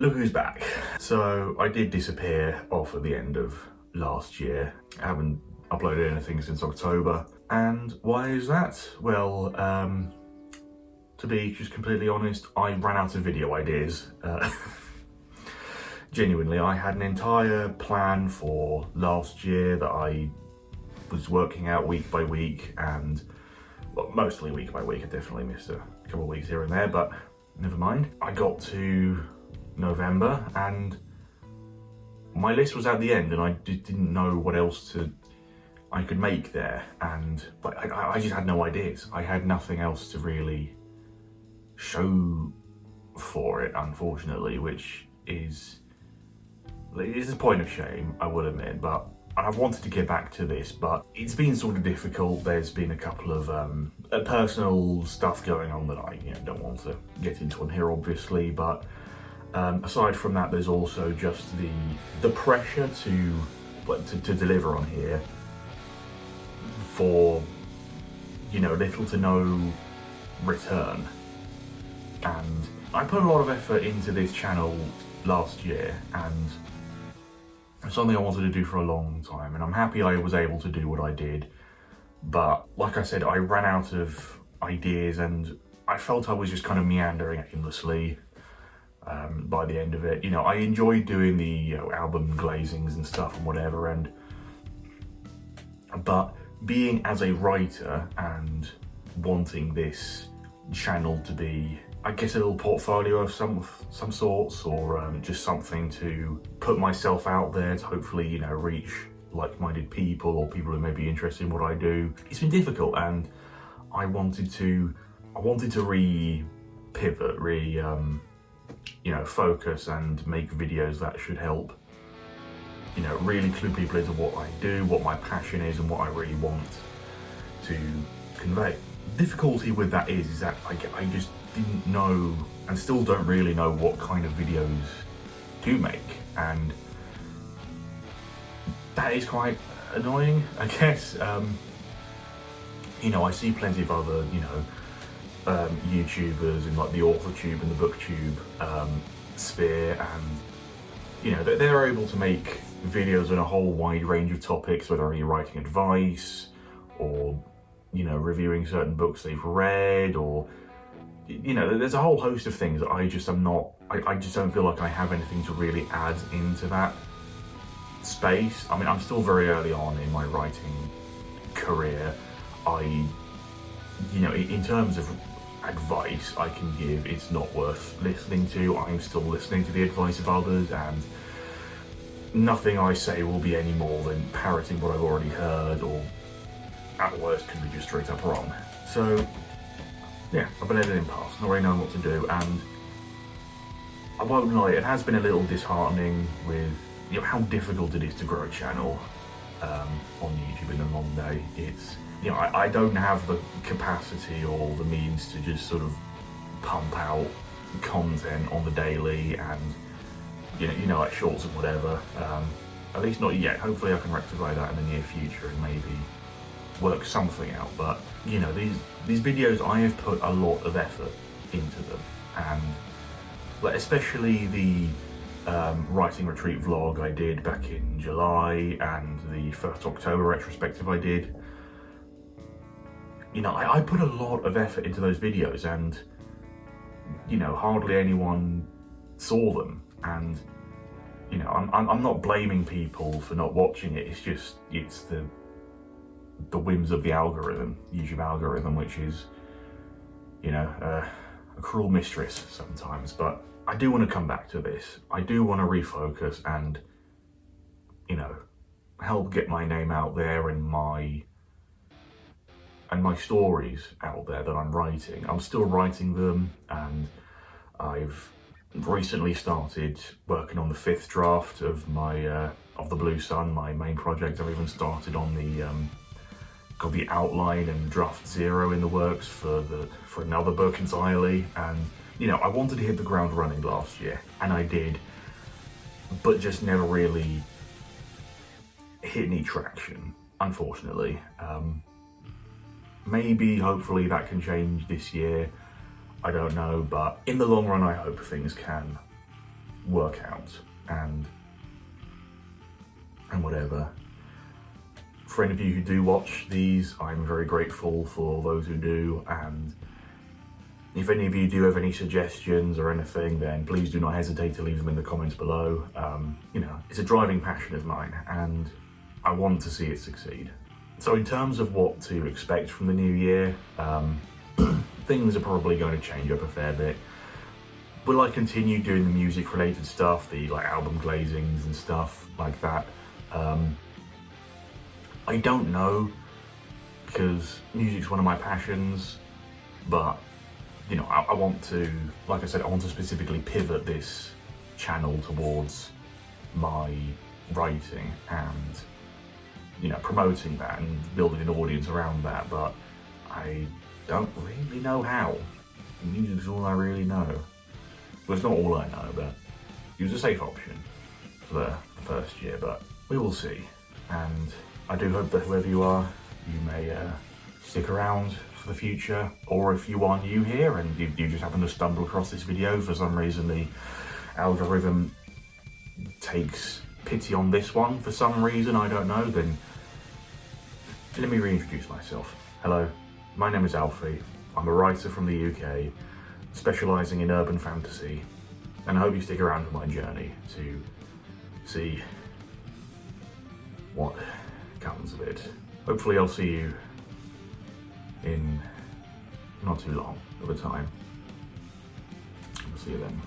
Look who's back. So I did disappear off at the end of last year. I haven't uploaded anything since October. And why is that? Well, to be just completely honest, I ran out of video ideas. Genuinely, I had an entire plan for last year that I was working out week by week, and well, mostly week by week. I definitely missed a couple of weeks here and there, but never mind. I got to November and my list was at the end, and I just didn't know what else I could make there, and I just had no ideas. I had nothing else to really show for it, unfortunately, which is a point of shame, I will admit, but I've wanted to get back to this, but it's been sort of difficult. There's been a couple of personal stuff going on that I don't want to get into on here, obviously, but aside from that, there's also just the pressure to deliver on here for little to no return. And I put a lot of effort into this channel last year, and it's something I wanted to do for a long time, and I'm happy I was able to do what I did. But like I said, I ran out of ideas and I felt I was just kind of meandering aimlessly by the end of it. I enjoyed doing the album glazings and stuff and whatever, but being as a writer and wanting this channel to be, I guess, a little portfolio of some sorts, or just something to put myself out there to hopefully, reach like-minded people or people who may be interested in what I do. It's been difficult, and I wanted to pivot, focus and make videos that should help, really clue people into what I do, what my passion is, and what I really want to convey. Difficulty with that is that I just didn't know, and still don't really know, what kind of videos to make, and that is quite annoying, I guess. I see plenty of other, YouTubers in like the AuthorTube and the BookTube sphere, and they're able to make videos on a whole wide range of topics, whether you're writing advice or reviewing certain books they've read, or there's a whole host of things that I just don't feel like I have anything to really add into that space. I mean, I'm still very early on in my writing career. In terms of advice I can give, it's not worth listening to. I'm still listening to the advice of others, and nothing I say will be any more than parroting what I've already heard, or at worst could be just straight up wrong. So yeah, I've been at an impasse, not really knowing what to do, and I won't lie, it has been a little disheartening with how difficult it is to grow a channel on YouTube in the modern day. It's I don't have the capacity or the means to just sort of pump out content on the daily, and like shorts and whatever. At least not yet. Hopefully I can rectify that in the near future and maybe work something out. But these videos, I have put a lot of effort into them, and especially the writing retreat vlog I did back in July, and the first October retrospective I did. I put a lot of effort into those videos, and hardly anyone saw them, and I'm not blaming people for not watching it. It's the whims of the algorithm, YouTube algorithm, which is a cruel mistress sometimes. But I do want to come back to this. I do want to refocus and help get my name out there and my stories out there that I'm writing. I'm still writing them, and I've recently started working on the 5th draft of my of the Blue Sun, my main project. I've even started on got the outline and draft 0 in the works for another book entirely. And I wanted to hit the ground running last year, and I did, but just never really hit any traction, unfortunately. Maybe, hopefully, that can change this year. I don't know, but in the long run, I hope things can work out and whatever. For any of you who do watch these, I'm very grateful for those who do, and if any of you do have any suggestions or anything, then please do not hesitate to leave them in the comments below. You know, it's a driving passion of mine and I want to see it succeed. So in terms of what to expect from the new year, things are probably going to change up a fair bit. Will I continue doing the music related stuff, the like album glazings and stuff like that? I don't know, because music's one of my passions, but you know, I want to, like I said, I want to specifically pivot this channel towards my writing and, you know, promoting that and building an audience around that, but I don't really know how. Music's all I really know. Well, it's not all I know, but it was a safe option for the first year, but we will see. And I do hope that whoever you are, you may stick around for the future, or if you are new here and you just happen to stumble across this video, for some reason the algorithm takes pity on this one for some reason, I don't know, then let me reintroduce myself. Hello, my name is Alfie. I'm a writer from the UK, specialising in urban fantasy, and I hope you stick around for my journey to see what comes of it. Hopefully I'll see you in not too long of a time. I'll see you then.